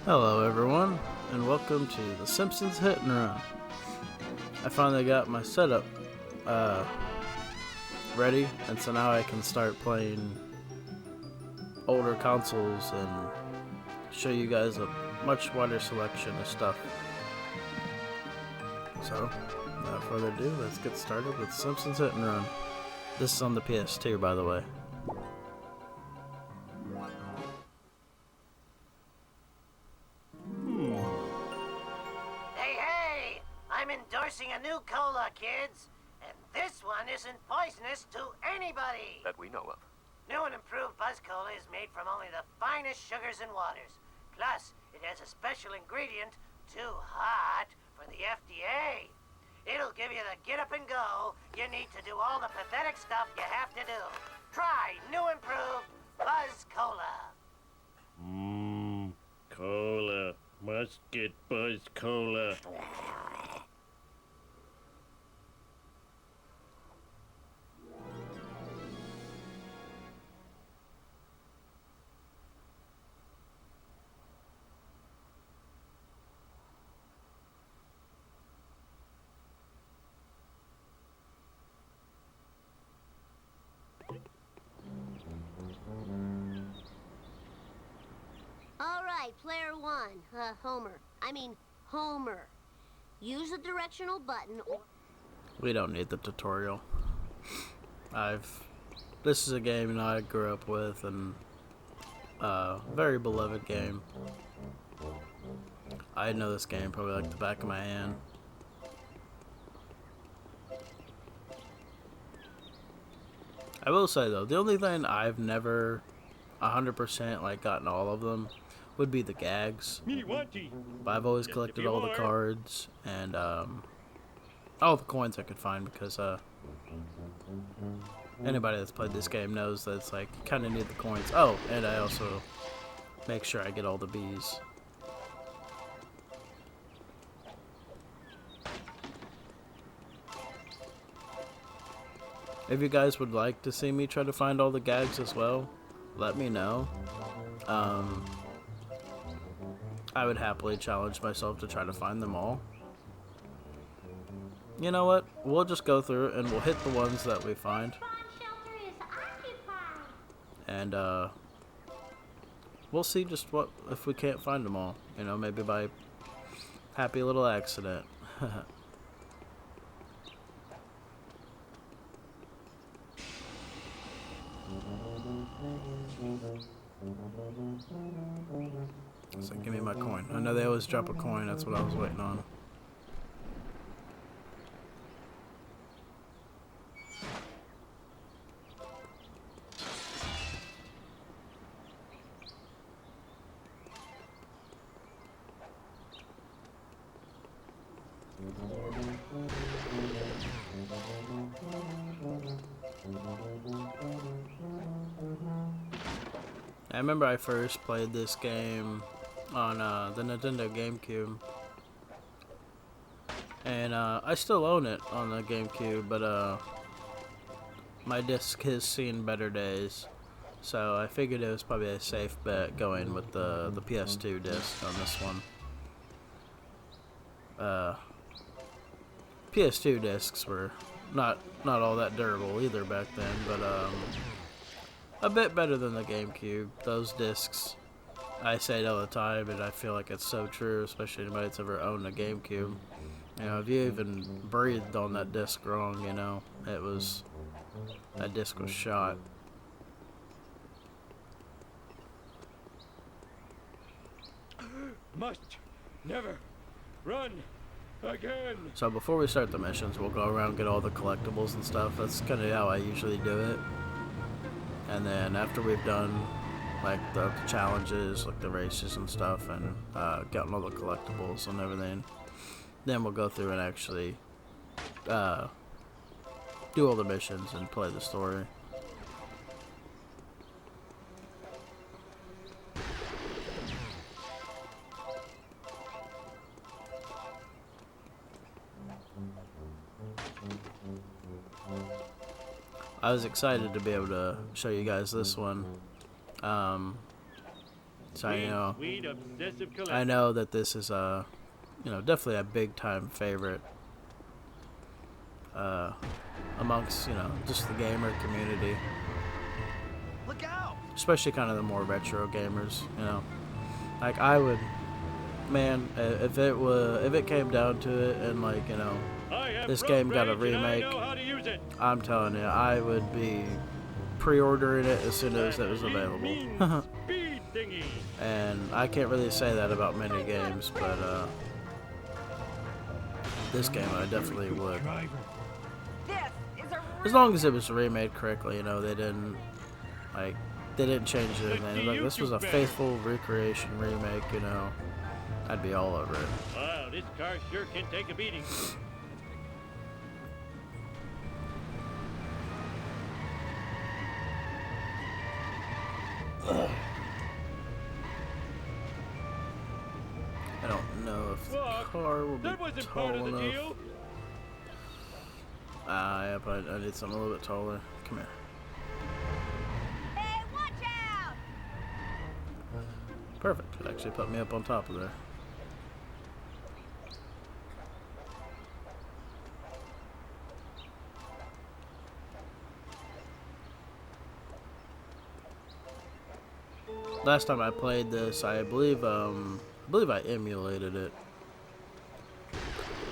Hello everyone, and welcome to the Simpsons Hit and Run. I finally got my setup ready, and so now I can start playing older consoles and show you guys a much wider selection of stuff. So, without further ado, let's get started with Simpsons Hit and Run. This is on the PS2, by the way. Hey! I'm endorsing a new cola, kids. And this one isn't poisonous to anybody. That we know of. New and improved Buzz Cola is made from only the finest sugars and waters. Plus, it has a special ingredient, too hot for the FDA. It'll give you the get up and go you need to do all the pathetic stuff you have to do. Try new improved Buzz Cola. Cola. Must get Buzz Cola. All right, player one, Homer. Use the directional button or... We don't need the tutorial. This is a game that I grew up with, and very beloved game. I know this game probably like the back of my hand. I will say though, the only thing I've never 100% like gotten all of them would be the gags. But I've always collected all the cards and all the coins I could find because anybody that's played this game knows that it's like you kind of need the coins. Oh, and I also make sure I get all the bees. If you guys would like to see me try to find all the gags as well, let me know. I would happily challenge myself to try to find them all. You know what? We'll just go through and we'll hit the ones that we find. And we'll see just what if we can't find them all. You know, maybe by happy little accident. So give me my coin. I know they always drop a coin. That's what I was waiting on. I remember I first played this game on the Nintendo GameCube, and I still own it on the GameCube, but my disc has seen better days, so I figured it was probably a safe bet going with the PS2 disc on this one. PS2 discs were not all that durable either back then, but a bit better than the GameCube. Those discs, I say it all the time, and I feel like it's so true, especially anybody that's ever owned a GameCube. You know, if you even breathed on that disc wrong, you know, that disc was shot. Must never run again. So before we start the missions, we'll go around and get all the collectibles and stuff. That's kind of how I usually do it. And then after we've done like the challenges, like the races and stuff, and gotten all the collectibles and everything, then we'll go through and actually do all the missions and play the story. I was excited to be able to show you guys this one. So you know, Sweet, obsessive collector. I know that this is definitely a big time favorite amongst just the gamer community. Look out! Especially kind of the more retro gamers, like I would, man, if it came down to it, and this game got a remake, I'm telling you, I would be pre-ordering it as soon as it was available. And I can't really say that about many games, but this game I definitely would. As long as it was remade correctly, they didn't change anything. Like, this was a faithful recreation remake, I'd be all over it. Wow, this car sure can take a beating. I don't know if the car will be tall enough. Yep, I need something a little bit taller. Come here. Hey, watch out! Perfect. It actually put me up on top of there. Last time I played this, I believe I emulated it.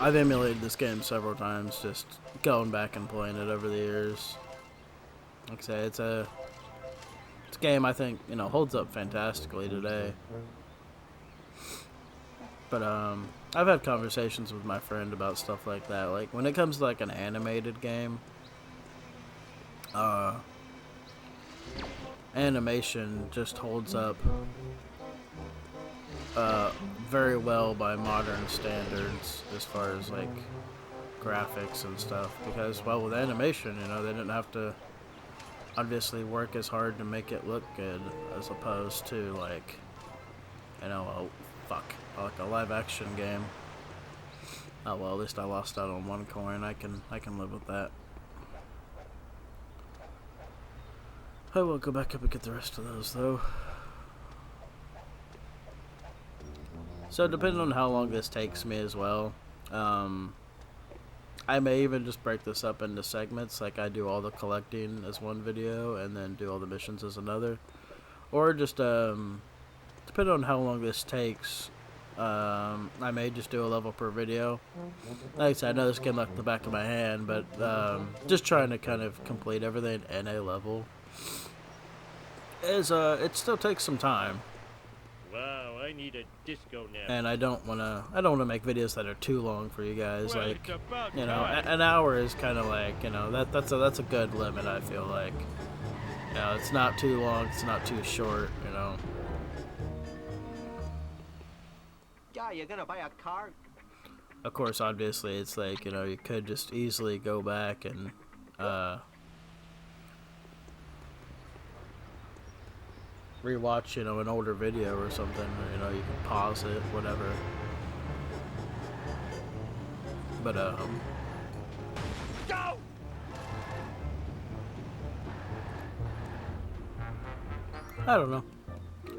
I've emulated this game several times, just going back and playing it over the years. Like I say, it's a game I think holds up fantastically today. But I've had conversations with my friend about stuff like that. Like when it comes to like an animated game, animation just holds up very well by modern standards as far as like graphics and stuff, because well, with animation they didn't have to obviously work as hard to make it look good as opposed to like like a live action game. Oh well, at least I lost out on one coin. I can live with that. I will go back up and get the rest of those though. So depending on how long this takes me as well, I may even just break this up into segments, like I do all the collecting as one video and then do all the missions as another. Or just, depending on how long this takes, I may just do a level per video. Like I said, I know this came like the back of my hand, but just trying to kind of complete everything in a level it still takes some time. Wow, I need a disco nap. And I don't wanna make videos that are too long for you guys. Well, like it's about an hour is kind of like that's a good limit. I feel like it's not too long, it's not too short. Yeah, you're gonna buy a car? Of course, obviously, it's like you could just easily go back and rewatch an older video or something, or you can pause it, whatever. But Go! I don't know,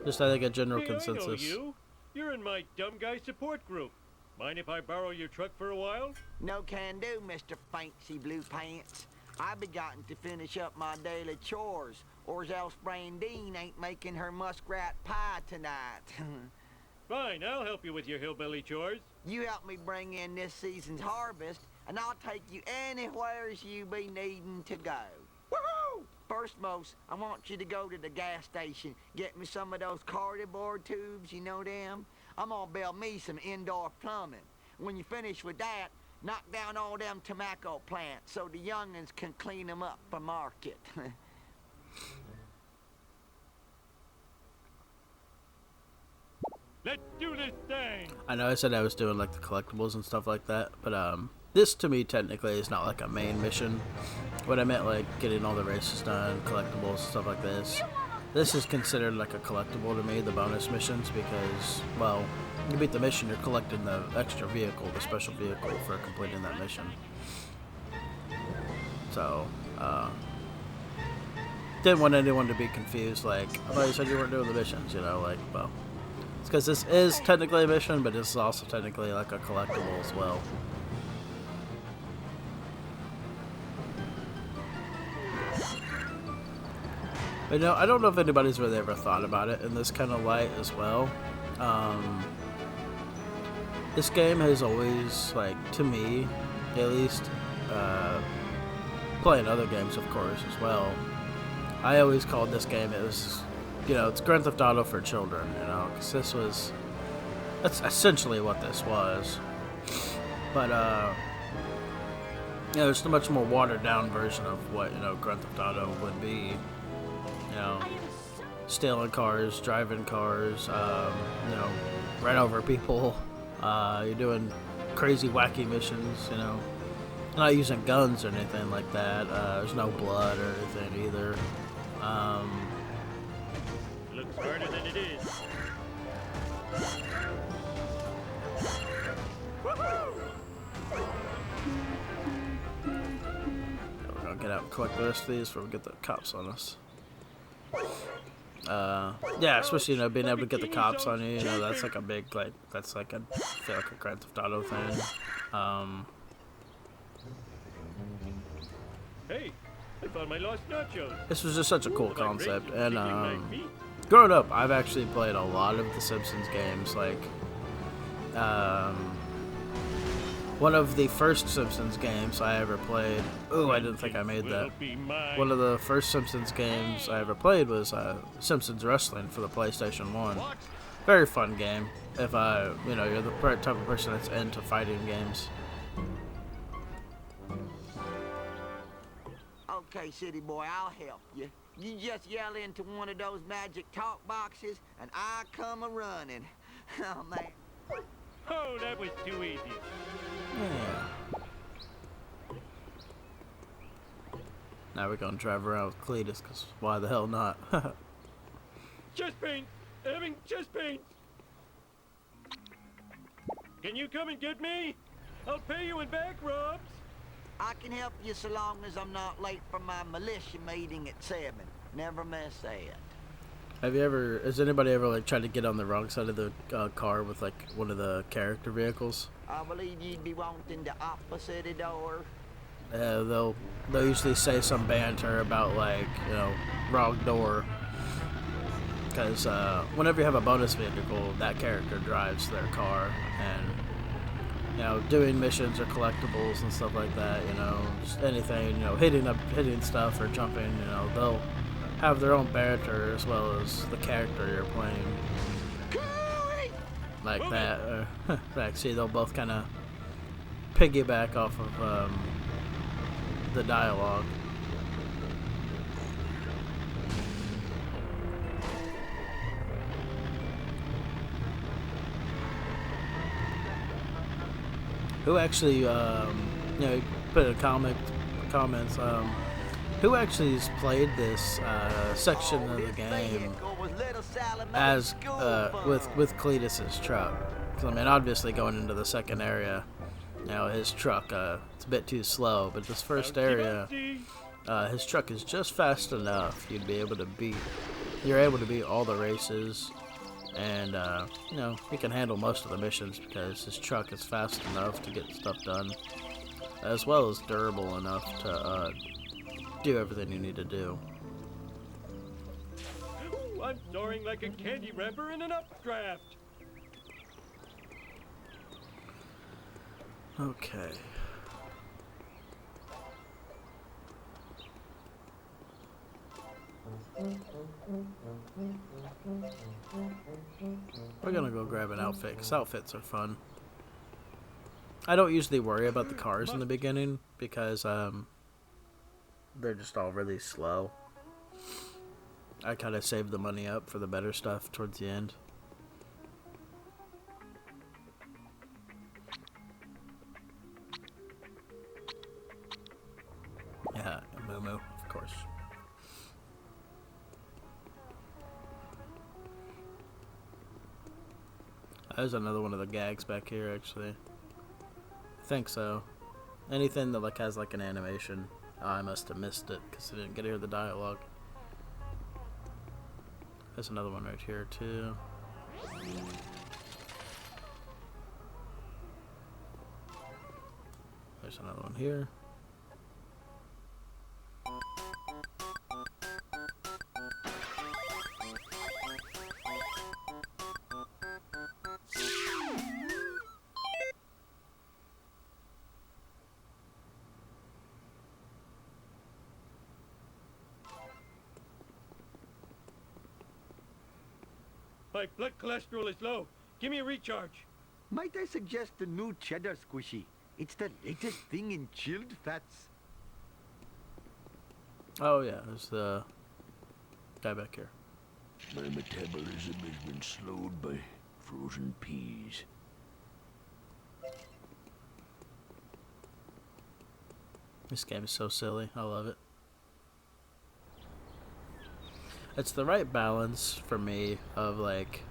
just I think a general Hey, consensus. I know you. You're in my dumb guy support group. Mind if I borrow your truck for a while? No can do, Mr. Fancy Blue Pants. I be gotten to finish up my daily chores, or else Brandine ain't making her muskrat pie tonight. Fine, I'll help you with your hillbilly chores. You help me bring in this season's harvest, and I'll take you anywheres you be needing to go. Woohoo! First, most, I want you to go to the gas station, get me some of those cardboard tubes, you know them? I'm gonna build me some indoor plumbing. When you finish with that, knock down all them tobacco plants so the young'uns can clean them up for market. Let's do this thing! I know I said I was doing like the collectibles and stuff like that, but this to me technically is not like a main mission. What I meant, like getting all the races done, collectibles, stuff like this. This is considered like a collectible to me, the bonus missions, because, well, you beat the mission, you're collecting the extra vehicle, the special vehicle for completing that mission. So, didn't want anyone to be confused. Like, I thought you said you weren't doing the missions. You know, like, well, it's because this is technically a mission, but this is also technically like a collectible as well. But no, I don't know if anybody's really ever thought about it in this kind of light as well. This game has always, like, to me, at least, playing other games, of course, as well. I always called this game, it was, you know, it's Grand Theft Auto for children, you know, because that's essentially what this was. But, you know, it's a much more watered down version of what, you know, Grand Theft Auto would be. You know, stealing cars, driving cars, you know, run over people. You're doing crazy, wacky missions, you know. Not using guns or anything like that. There's no blood or anything either. Looks harder than it is. We're gonna get out and collect the rest of these before we get the cops on us. Yeah, especially, you know, being able to get the cops on you, you know, that's like a big, like, that's like I feel like a Grand Theft Auto thing. Hey, I found my lost nachos. This was just such a cool My concept, brain and, tickling my feet. growing up, I've actually played a lot of the Simpsons games, like, one of the first Simpsons games I ever played, ooh, I didn't think I made that. One of the first Simpsons games I ever played was, Simpsons Wrestling for the PlayStation 1. Very fun game, if, you know, you're the type of person that's into fighting games. Okay, city boy, I'll help you. You just yell into one of those magic talk boxes, and I come a-running. Oh, man. Oh, that was too easy. Yeah. Now we're gonna drive around with Cletus, because why the hell not? Chest pain! Having chest pain! Can you come and get me? I'll pay you in back rubs. I can help you so long as I'm not late for my militia meeting at 7. Never miss that. Has anybody ever, like, tried to get on the wrong side of the car with, like, one of the character vehicles? I believe you'd be wanting the opposite door. They'll usually say some banter about, like, you know, wrong door. Because whenever you have a bonus vehicle, that character drives their car, and, you know, doing missions or collectibles and stuff like that, you know, just anything, you know, hitting stuff or jumping, you know, they'll have their own banter as well as the character you're playing. Like that. Actually, they'll both kind of piggyback off of the dialogue. Who actually, you know, put in comments, who actually has played this section of the game as with Cletus's truck? 'Cause, I mean, obviously going into the second area, you know, his truck it's a bit too slow, but this first area, his truck is just fast enough. You're able to beat all the races, and you know, he can handle most of the missions because his truck is fast enough to get stuff done, as well as durable enough to do everything you need to do. Ooh, I'm soaring like a candy wrapper in an updraft. Okay. We're gonna go grab an outfit, because outfits are fun. I don't usually worry about the cars in the beginning, because they're just all really slow. I kind of save the money up for the better stuff towards the end. Yeah, Moo, of course. There's another one of the gags back here, actually. I think so. Anything that like has like an animation, I must have missed it because I didn't get to hear the dialogue. There's another one right here too. There's another one here. My blood cholesterol is low. Give me a recharge. Might I suggest the new cheddar squishy? It's the latest thing in chilled fats. Oh yeah, there's the guy back here. My metabolism has been slowed by frozen peas. This game is so silly. I love it. It's the right balance for me of like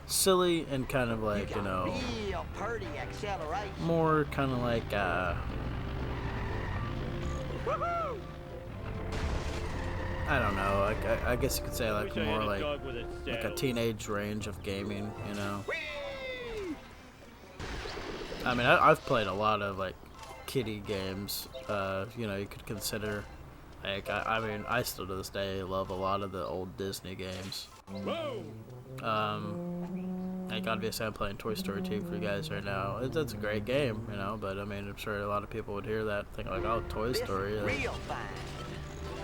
silly and kind of like, you know, real pretty acceleration. more kind of like Woohoo! I don't know, like I guess you could say like Wish I more had a like dog with a tail. teenage range of gaming, you know. Whee! I mean, I've played a lot of like kiddie games. You know, you could consider. Like, I mean, I still to this day love a lot of the old Disney games. Whoa! Like, obviously, I'm playing Toy Story 2 for you guys right now. It's a great game, you know, but I mean, I'm sure a lot of people would hear that and think, like, oh, Toy This Story. is real fine.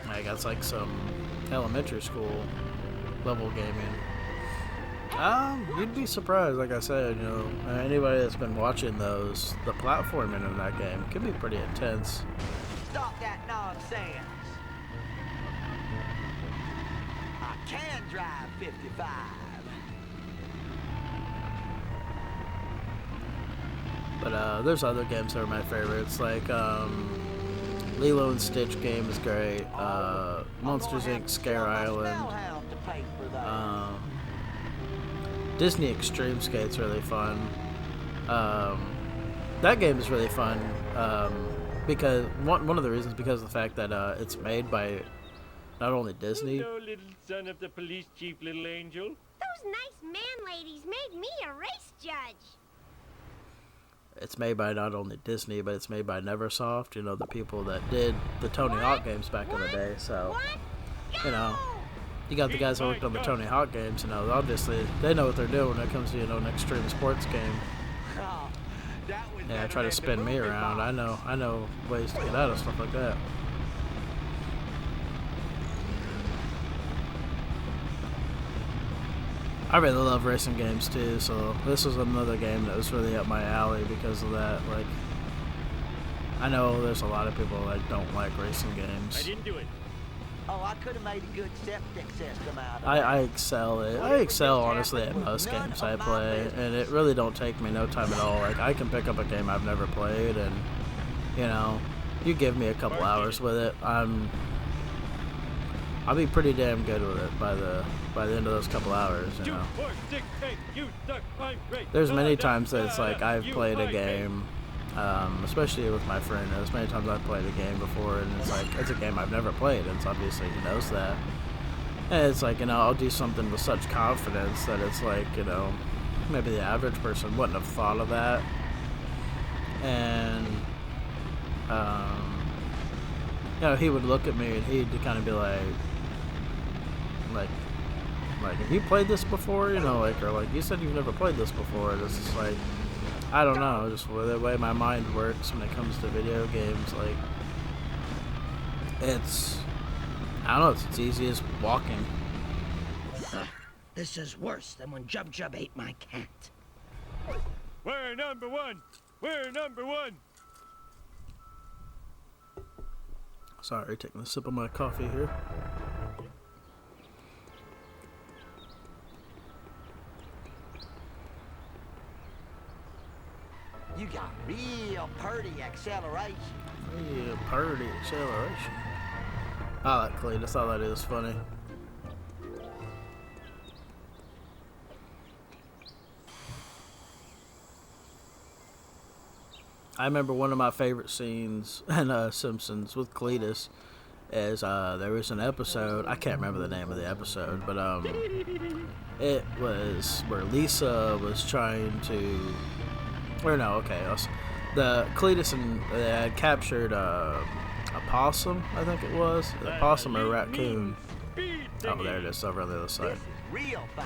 Like, that's like some elementary school level gaming. You'd be surprised, like I said, you know, anybody that's been watching those, the platforming in that game can be pretty intense. Stop that nonsense. I can drive 55. But there's other games that are my favorites, like Lilo and Stitch game is great. Monsters Inc. Scare Island. Disney Extreme Skate's really fun. That game is really fun because one of the reasons because of the fact that it's made by not only Disney. Hello, little son of the police chief, little angel. Those nice man ladies made me a race judge. It's made by not only Disney, but it's made by Neversoft. You know, the people that did the Tony Hawk games back in the day. So, you know, you got the guys that worked on the Tony Hawk games. You know, obviously they know what they're doing when it comes to, you know, an extreme sports game. Yeah, try to spin me around. I know ways to get out of stuff like that. I really love racing games too, so this was another game that was really up my alley because of that. Like, I know there's a lot of people that don't like racing I games. didn't do it. Oh, I could have made a good septic system out of it. I excel honestly at most games I play, and it really don't take me no time at all. Like, I can pick up a game I've never played, and you know, you give me a couple hours with it, I'll be pretty damn good with it by the end of those couple hours, you 2, know. 4, 6, 8, you suck, I'm great. There's many times that it's like I've played a game, especially with my friend. There's many times I've played a game before, and it's like it's a game I've never played, and it's obviously he knows that. And it's like, you know, I'll do something with such confidence that it's like, you know, maybe the average person wouldn't have thought of that. And you know, he would look at me and he'd kind of be like, have you played this before? You know, like, or like, you said you've never played this before. And it's just like, I don't know, just the way my mind works when it comes to video games. Like, I don't know, it's as easy as walking. This is worse than when Jub Jub ate my cat. We're number one. We're number one. Sorry, taking a sip of my coffee here. You got real pretty acceleration. Yeah, party acceleration. I like Cletus. I thought it was funny. I remember one of my favorite scenes in Simpsons with Cletus is there was an episode, I can't remember the name of the episode, but it was where Lisa was trying to, or no, okay, the Cletus and they had captured a possum, I think it was, a possum or a raccoon. Oh, there it is, over on the other side. Real fine.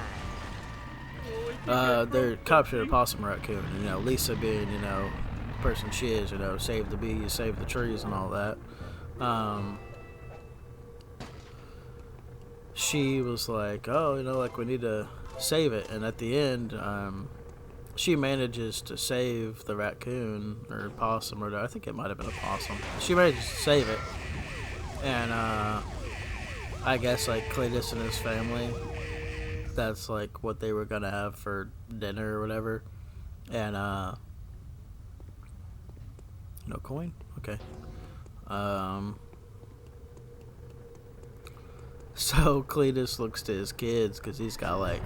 They captured a possum or raccoon, and, you know, Lisa being, you know, the person she is, you know, save the bees, save the trees, and all that. She was like, oh, you know, like, we need to save it, and at the end, she manages to save the raccoon, or possum, or I think it might have been a possum. She manages to save it, and, I guess, like, Cletus and his family, that's, like, what they were gonna have for dinner or whatever, and, no coin? Okay. So Cletus looks to his kids, because he's got, like,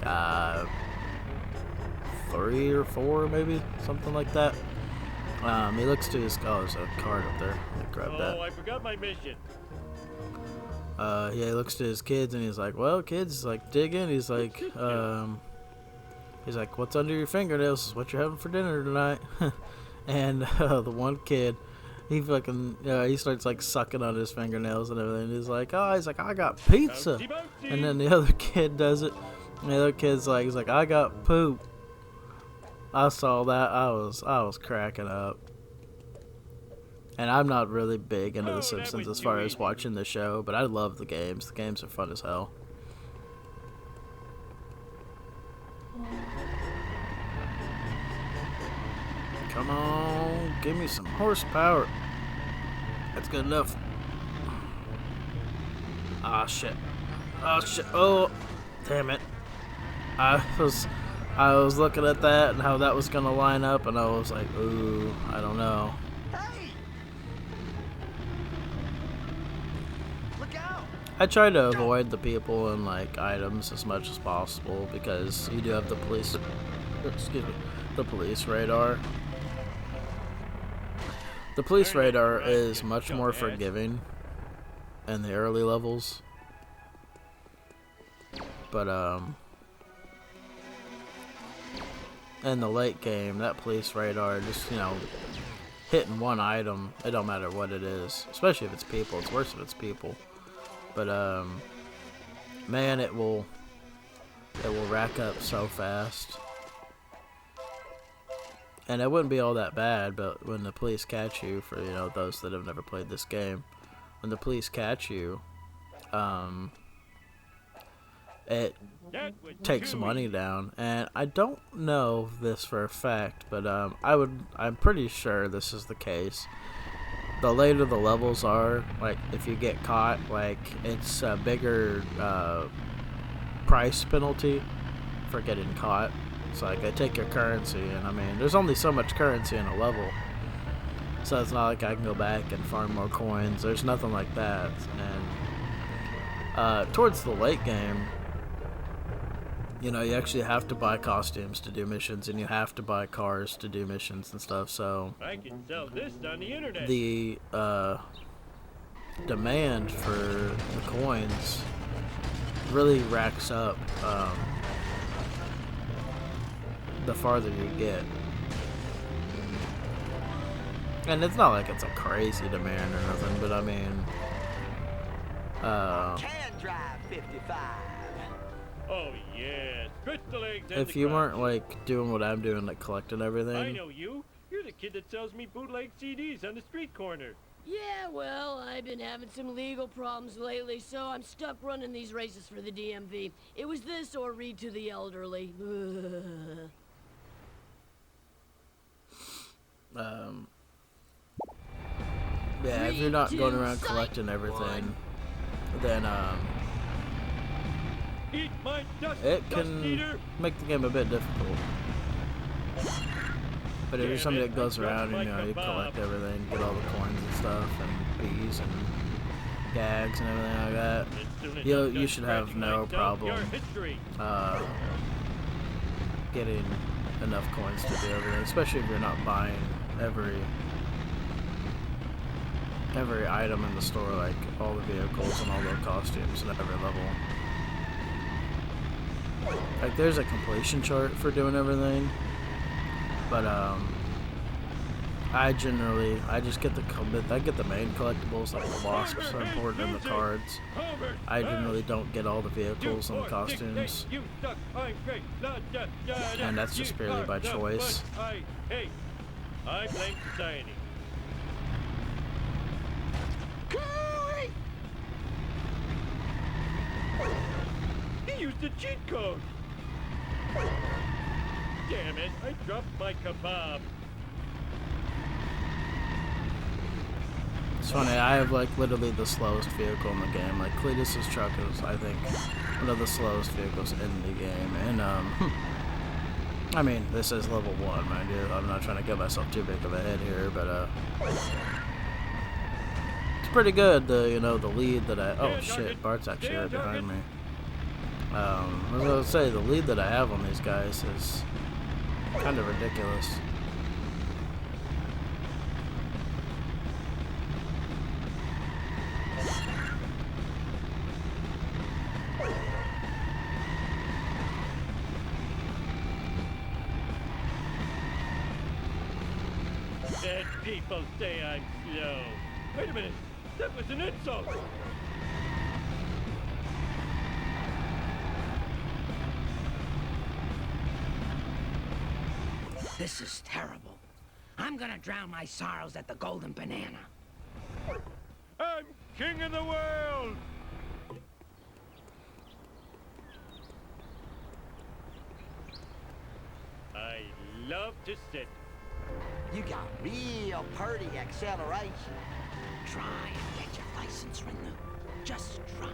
3 or 4, maybe, something like that. He looks to his, oh, there's a card up there. Let me grab that. Oh, I forgot my mission. Yeah, he looks to his kids and he's like, well, kids, like, dig in. He's like, what's under your fingernails is what you're having for dinner tonight. And the one kid, he fucking, he starts, like, sucking on his fingernails and everything. He's like, I got pizza. Bouncy, bouncy. And then the other kid does it. And the other kid's like, he's like, I got poop. I saw that. I was cracking up. And I'm not really big into The Simpsons as far as watching the show, but I love the games. The games are fun as hell. Come on, give me some horsepower. That's good enough. Ah, shit. Oh, shit. Oh, damn it. I was looking at that and how that was gonna line up, and I was like, ooh, I don't know. I try to avoid the people and, like, items as much as possible because you do have the police, excuse me, the police radar. The police radar is much more forgiving in the early levels, but in the late game, that police radar just, you know, hitting one item, it don't matter what it is, especially if it's people. It's worse if it's people. But man, it will rack up so fast, and it wouldn't be all that bad. But when the police catch you, for, you know, those that have never played this game, when the police catch you, it takes money down. And I don't know this for a fact, but I'm pretty sure this is the case. The later the levels are, like, if you get caught, like, it's a bigger price penalty for getting caught. It's like they take your currency, and I mean, there's only so much currency in a level, so it's not like I can go back and farm more coins. There's nothing like that. And towards the late game, you know, you actually have to buy costumes to do missions, and you have to buy cars to do missions and stuff, so I can sell this on the internet. the demand for the coins really racks up the farther you get. And it's not like it's a crazy demand or nothing, but I mean, Can drive 55. Oh, yes. Crystal eggs and if the you crunch. weren't, like, doing what I'm doing, like collecting I everything, know you. You're the kid that sells me bootleg CDs on the street corner. Yeah, well, I've been having some legal problems lately, so I'm stuck running these races for the DMV. It was this or read to the elderly. yeah, if you're not going around collecting everything, then Eat my dust, it dust can eater. make the game a bit difficult. But if you're Damn somebody it, that goes I dropped around, my you know, you kebab. collect everything, get all the coins and stuff, and bees and gags and everything like that, As soon as you I'm done should have scratching no myself, problem your history. getting enough coins to do everything, especially if you're not buying every every item in the store, like all the vehicles and all the costumes at every level. Like there's a completion chart for doing everything, but I just get the main collectibles, like the wasps are important in the cards. I generally don't get all the vehicles and the costumes, and that's just purely by choice. I blame society. Cooey! He used a cheat code. Damn it, I dropped my kebab. It's funny, I have like literally the slowest vehicle in the game. Like Cletus's truck is, I think, one of the slowest vehicles in the game. And I mean, this is level 1, mind you. I'm not trying to get myself too big of a head here, but it's pretty good. The the lead that oh shit, Bart's actually right behind me. I was gonna say the lead that I have on these guys is kind of ridiculous. Dead people say I'm slow. Wait a minute, that was an insult. This is terrible. I'm gonna drown my sorrows at the Golden Banana. I'm king of the world. I love to sit. You got real pretty acceleration. Try and get your license renewed. Just try.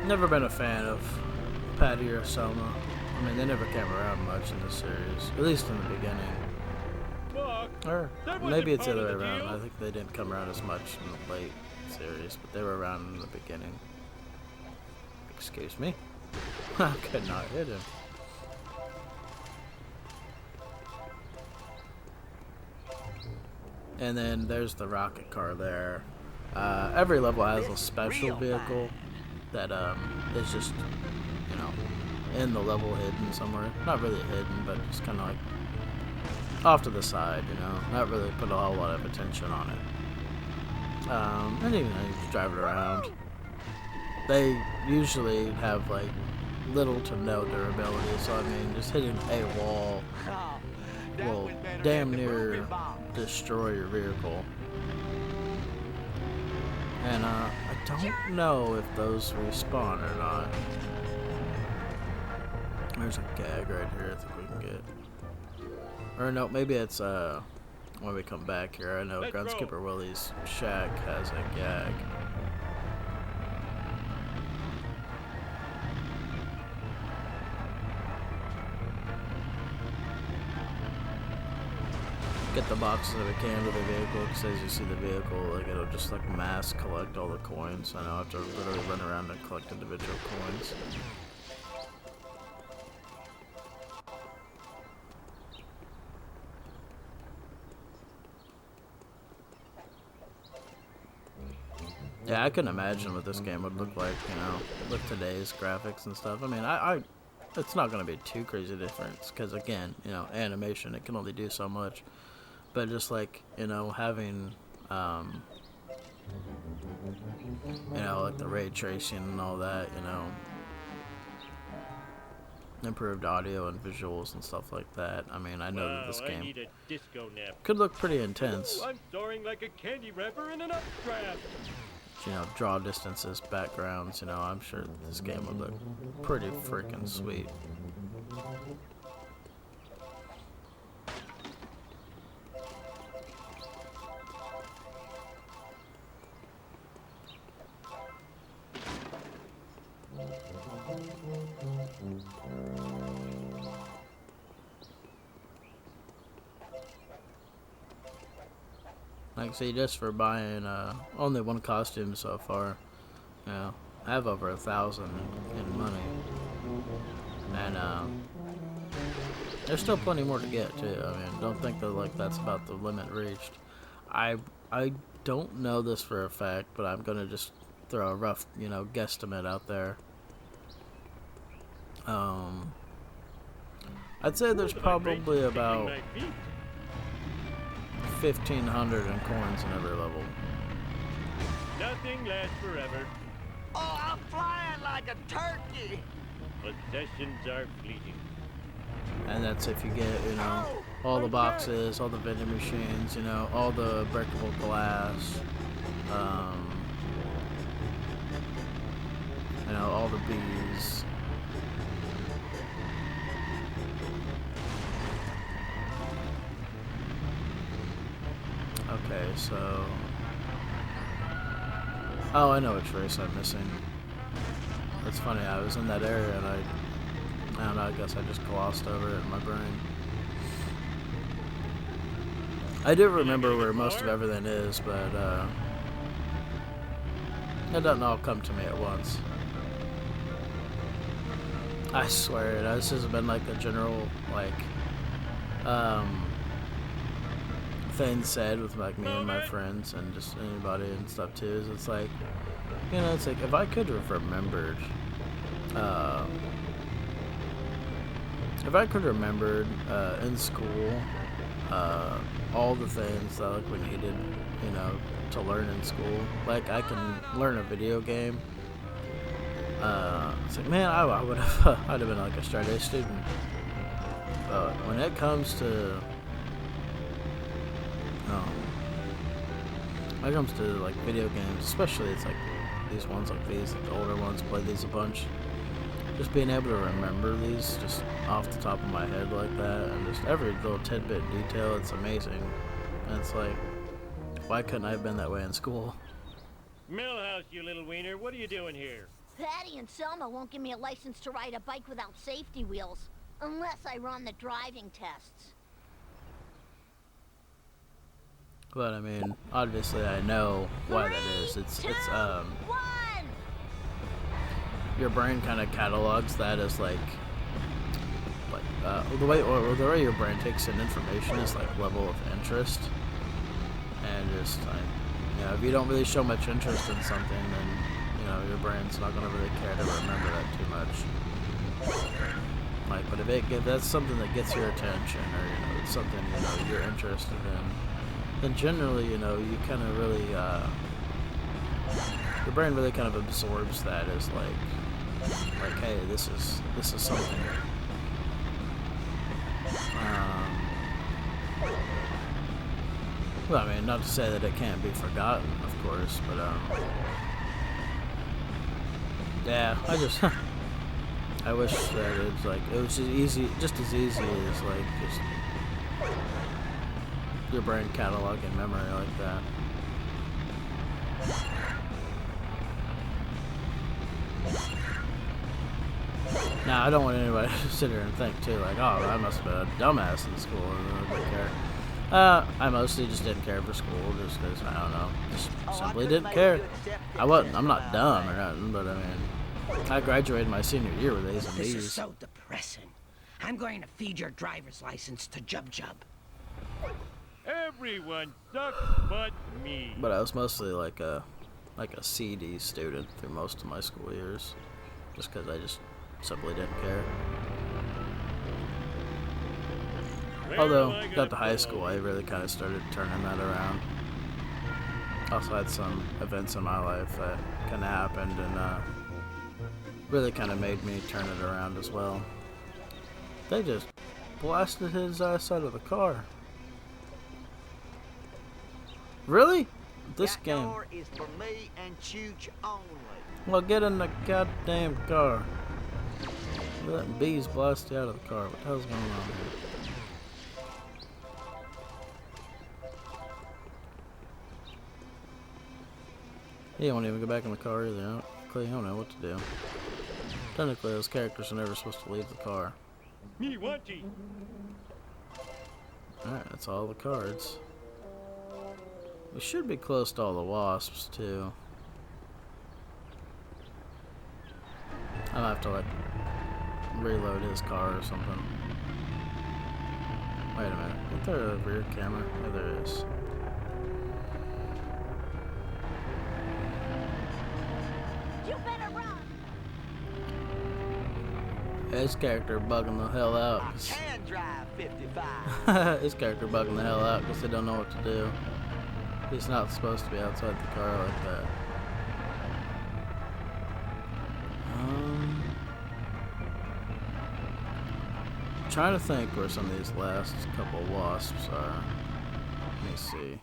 Never been a fan of Patty or Selma. I mean, they never came around much in this series, at least in the beginning. Fuck. Or That maybe wasn't it's the part of other way the around. deal. I think they didn't come around as much in the late series, but they were around in the beginning. Excuse me. I could not hit him. And then there's the rocket car there. Every level has a special vehicle that is just, in the level hidden somewhere. Not really hidden, but just kind of like off to the side, Not really put a whole lot of attention on it. And you just drive it around. They usually have like little to no durability, so I mean, just hitting a wall will damn near destroy your vehicle. And I don't know if those respawn or not. There's a gag right here I think we can get. Or no, maybe it's when we come back here. I know Gunskipper Willie's shack has a gag. Get the boxes that we can with the vehicle, because as you see the vehicle, like it'll just like mass collect all the coins. I know I have to literally run around and collect individual coins. Yeah, I couldn't imagine what this game would look like, with today's graphics and stuff. I mean, it's not going to be too crazy difference, because again, animation, it can only do so much. But just like, having, like the ray tracing and all that, improved audio and visuals and stuff like that. I mean, I know that this I game need a disco nap. could look pretty intense. Ooh, I'm soaring like a candy wrapper in an updraft. Draw distances, backgrounds, I'm sure this game would look pretty freaking sweet. Like, see, just for buying only one costume so far, I have over 1,000 in money, and There's still plenty more to get too. I mean, don't think that like that's about the limit reached. I don't know this for a fact, but I'm gonna just throw a rough, guesstimate out there. I'd say there's probably about 1,500 in coins in every level. Nothing lasts forever. Oh, I'm flying like a turkey. Possessions are fleeting. And that's if you get, all the boxes, all the vending machines, all the breakable glass, all the bees. Okay, so... Oh, I know which race I'm missing. That's funny, I was in that area and I don't know, I guess I just glossed over it in my brain. I do remember where most of everything is, but it doesn't all come to me at once. I swear, this has been like a general, thing said with like me and my friends and just anybody and stuff too. Is it's like, it's like if I could have remembered, in school, all the things that like we needed, to learn in school. Like I can learn a video game. It's like, man, I would have, I'd have been like a straight A student. But when it comes to, like video games, especially it's like these ones like these, like the older ones, play these a bunch. Just being able to remember these just off the top of my head like that, and just every little tidbit detail, it's amazing. And it's like, why couldn't I have been that way in school? Millhouse, you little wiener, what are you doing here? Patty and Selma won't give me a license to ride a bike without safety wheels, unless I run the driving tests. But I mean, obviously I know why that is. It's your brain kind of catalogs that as the way your brain takes in information is like level of interest, and just like, if you don't really show much interest in something, then your brain's not gonna really care to remember that too much. Like, but if that's something that gets your attention, or it's something you're interested in, then generally you kind of really your brain really kind of absorbs that as like hey, this is something. Well, I mean, not to say that it can't be forgotten, of course, but yeah, I wish that it was just as easy as like just your brain cataloging memory like that. Now, I don't want anybody to sit here and think too, like, oh, I must have been a dumbass in school and I didn't care. I mostly just didn't care for school, just because, I don't know, just simply didn't care. I'm not dumb or nothing, but I mean, I graduated my senior year with A's and B's. This is so depressing. I'm going to feed your driver's license to Jub Jub. Everyone sucks but me. But I was mostly like a CD student through most of my school years, just because I just simply didn't care. Although, got to high school, I really kind of started turning that around. Also had some events in my life that kind of happened and really kind of made me turn it around as well. They just blasted his ass out of the car. Really? This game. Door is for me and Chooch only. Well, get in the goddamn car. You're letting bees blast you out of the car. What the hell's going on here? He won't even go back in the car either. I don't know what to do. Technically, those characters are never supposed to leave the car. Me wanty. Alright, that's all the cards. We should be close to all the wasps, too. I'll have to, like, reload his car or something. Wait a minute. Isn't there a rear camera? Yeah, there is. You better run. His character bugging the hell out. I can drive 55. His character bugging the hell out because they don't know what to do. He's not supposed to be outside the car like that. Trying to think where some of these last couple wasps are. Let me see.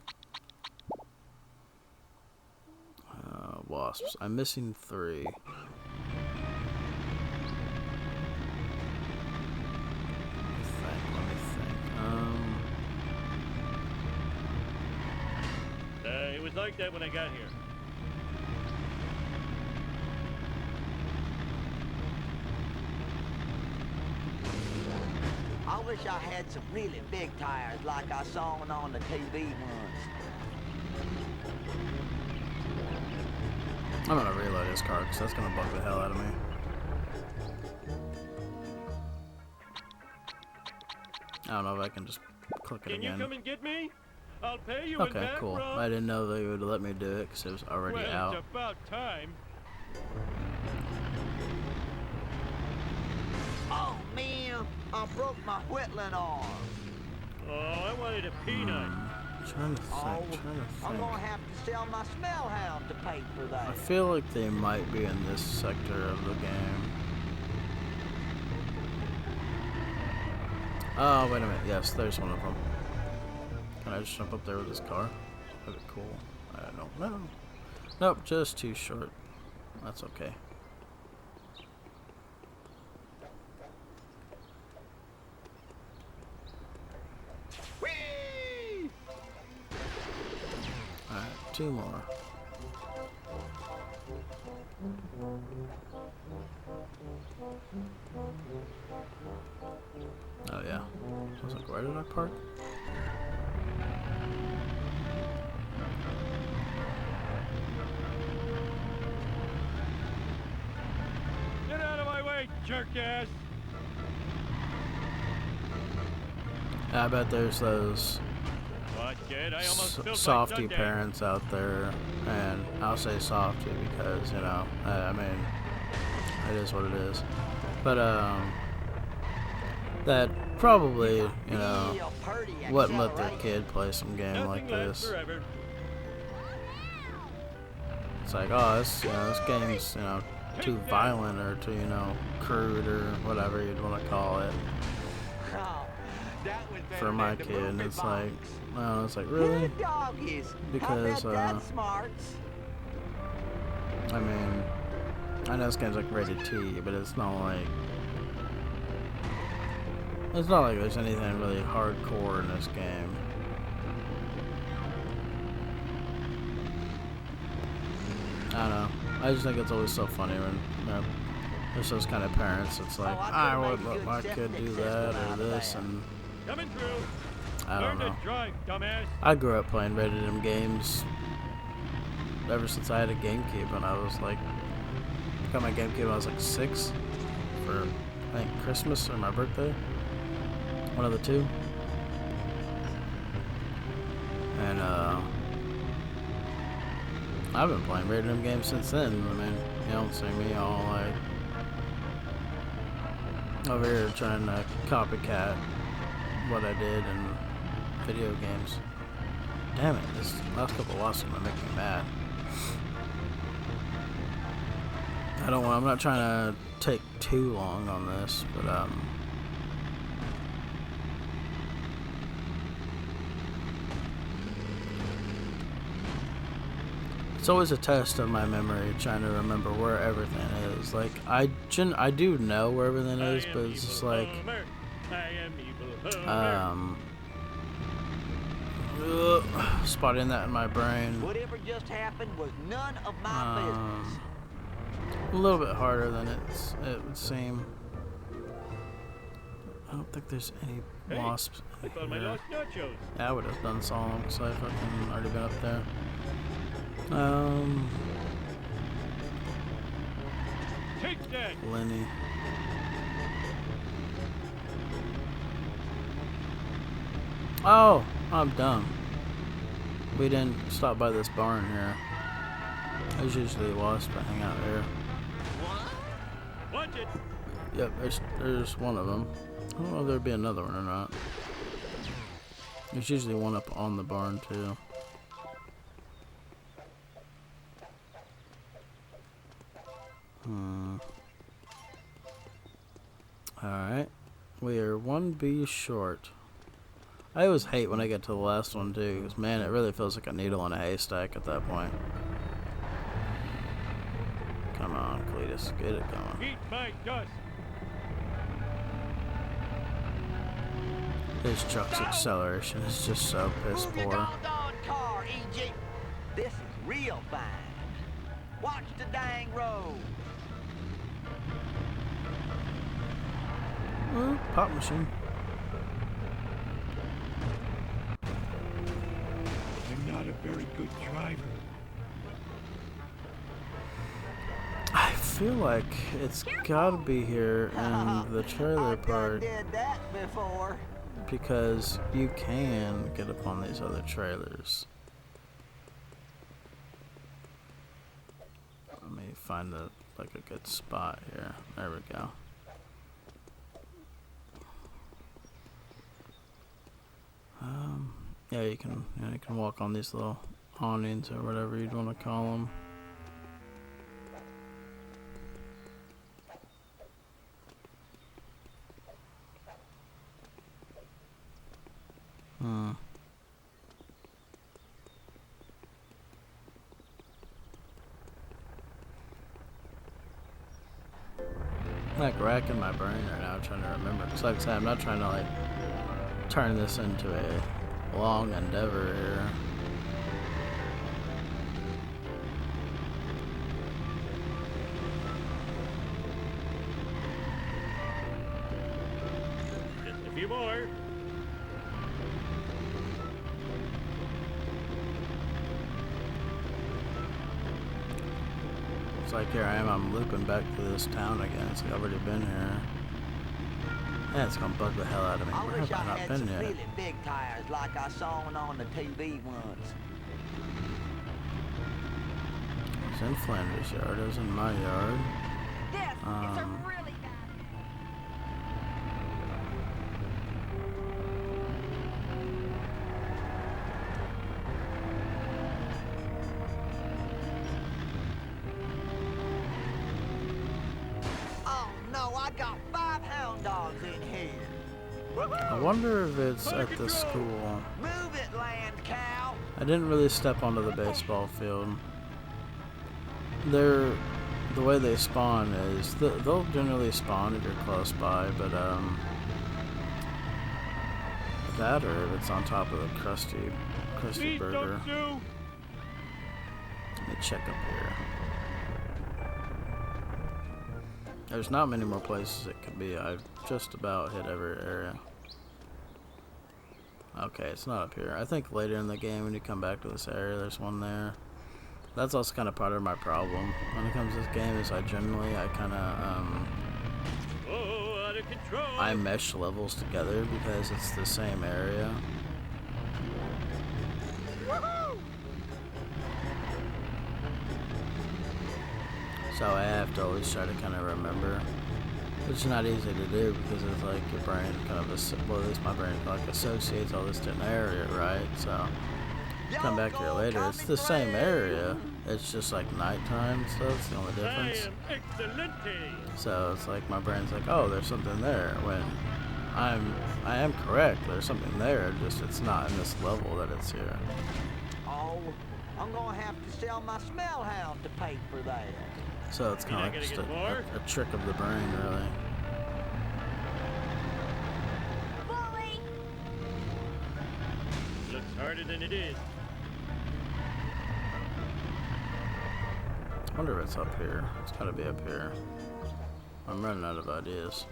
Wasps. I'm missing 3. Let me think. It was like that when I got here. I wish I had some really big tires like I saw on the TV once. I'm gonna reload this car because that's gonna bug the hell out of me. I don't know if I can just click it Can again. you come and get me? I'll pay you in Okay, back cool. rub. I didn't know they would let me do it because it was already Well, out. it's about time. Oh, man, I broke my whittling arm. Oh, I wanted a peanut. Trying to Oh, think. I'm gonna have to sell my smell hound to pay for that. I feel like they might be in this sector of the game. Oh, wait a minute. Yes, there's one of them. Can I just jump up there with this car? That'd be cool. I don't know. No. Nope, just too short. That's okay. Whee! Alright, 2 more. Oh yeah. I was like, where did I park? Get out of my way, jerk ass. I bet there's those What, kid? I almost felt softy like Sunday. parents out there, and I'll say softy because, you know, I mean, it is what it is. But, that probably, you know, Real purty wouldn't let their acceleration. kid play some game Nothing like lasts this. forever. It's like, oh, this, you know, this game's, you know, too violent or too, you know, crude or whatever you'd want to call it Oh, that was better for my than the kid. And movie it's like, box. well, it's like, really? Good doggies. Because, I bet that's smarts. I mean, I know this game's like rated T, but it's not like there's anything really hardcore in this game. I don't know. I just think it's always so funny when, you know, there's those kind of parents. It's like, I wouldn't let my kid do that or this, and Coming through. I don't Learn know. to drive, dumbass. I grew up playing rated M games ever since I had a GameCube, and I was like, got my GameCube when I was like 6 for, I think, Christmas or my birthday. One of the two. And, I've been playing rated M games since then. I mean, you don't see me all like over here trying to copycat what I did in video games. Damn it, this last couple of losses are gonna make me mad. I'm not trying to take too long on this, but it's always a test of my memory, trying to remember where everything is. Like, I do know where everything is, but it's just like, spotting that in my brain. Whatever just happened was none of my business. A little bit harder than it would seem. I don't think there's any Hey, wasps I thought I here. lost nachos. Yeah, I would have done songs, so I fucking already been up there. Take that. Lenny. Oh, I'm dumb. We didn't stop by this barn here. There's usually a wasp that hang out here. Watch it. Yep, there's one of them. I don't know if there'd be another one or not. There's usually one up on the barn too. Alright. We are 1B short. I always hate when I get to the last one too, because man, it really feels like a needle in a haystack at that point. Come on, Cletus, get it going. Eat my dust. This truck's acceleration is just so piss Move your poor. doggone car, EJ. This is real fine. Watch the dang road. Ooh, pop machine. I'm not a very good driver. I feel like it's gotta be here in the trailer I done part, did that before. because you can get up on these other trailers. Let me find a good spot here. There we go. Yeah, you can walk on these little awnings or whatever you'd want to call them. I'm like racking my brain right now trying to remember. Because like I said, I'm not trying to like turn this into a long endeavor here. Just a few more. It's like here I am, I'm looping back to this town again. It's like I've already been here. Yeah, it's gonna bug the hell out of me. I Where wish have I I not had been some yet? really big tires like I saw one on the TV once. It's in Flanders' yard, it was in my yard. This is a really bad. Oh no, I got 5 hound dogs in here. I wonder if it's at the school. Move it, land cow. I didn't really step onto the baseball field. The way they spawn is, they'll generally spawn if you're close by, but that or if it's on top of the crusty Please burger. don't sue. Let me check up here. There's not many more places it could be. I've just about hit every area. Okay, it's not up here. I think later in the game when you come back to this area, there's one there. That's also kind of part of my problem when it comes to this game. Is I kind of Oh, out of control. I mesh levels together because it's the same area. So I have to always try to kind of remember, which is not easy to do because it's like your brain kind of, well, at least my brain like associates all this to an area, right? So come back here later, it's the same area. It's just like nighttime, so that's the only difference. I am excelente. So it's like my brain's like, oh, there's something there. When I am correct. There's something there. Just it's not in this level that it's here. Oh, I'm gonna have to sell my smell hound to pay for that. So it's kind of like just a trick of the brain, really. Bully! Looks harder than it is. I wonder if it's up here. It's gotta be up here. I'm running out of ideas.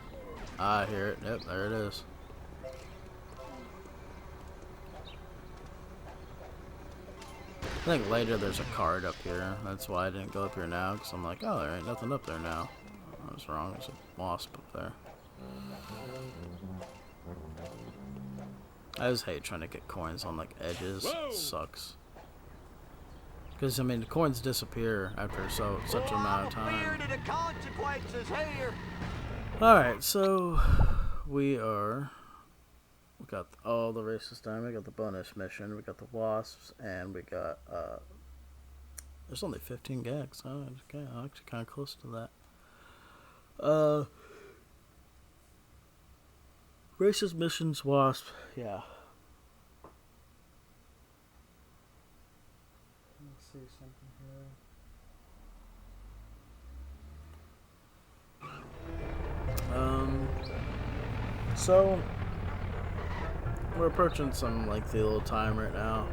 I hear it. Yep, there it is. I think later there's a card up here. That's why I didn't go up here now, because I'm like, oh, there ain't nothing up there now. I was wrong. There's a wasp up there. I just hate trying to get coins on like edges. Whoa. It sucks. Because I mean, the coins disappear after such an amount of time. I'm afeard of the consequences here. All right, so we got all the races done. We got the bonus mission. We got the wasps, and we got there's only 15 gags. Oh, okay, I'm actually kind of close to that. Races, missions, wasp. Yeah. Let's see something here. So we're approaching some lengthy little time right now.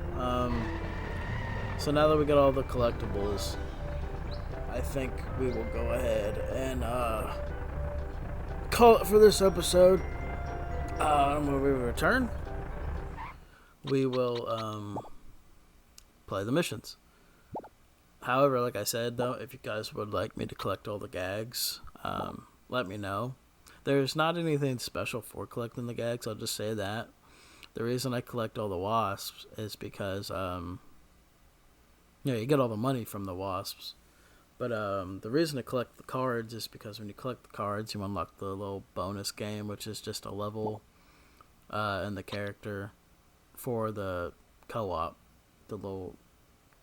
So now that we got all the collectibles, I think we will go ahead and call it for this episode. When we return, we will play the missions. However, like I said, though, if you guys would like me to collect all the gags, let me know. There's not anything special for collecting the gags, I'll just say that. The reason I collect all the wasps is because, you get all the money from the wasps. But the reason to collect the cards is because when you collect the cards, you unlock the little bonus game, which is just a level in the character for the co-op, the little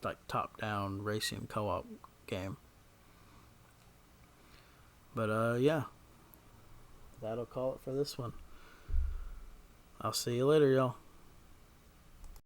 like top-down racing co-op game. But yeah, that'll call it for this one. I'll see you later, y'all.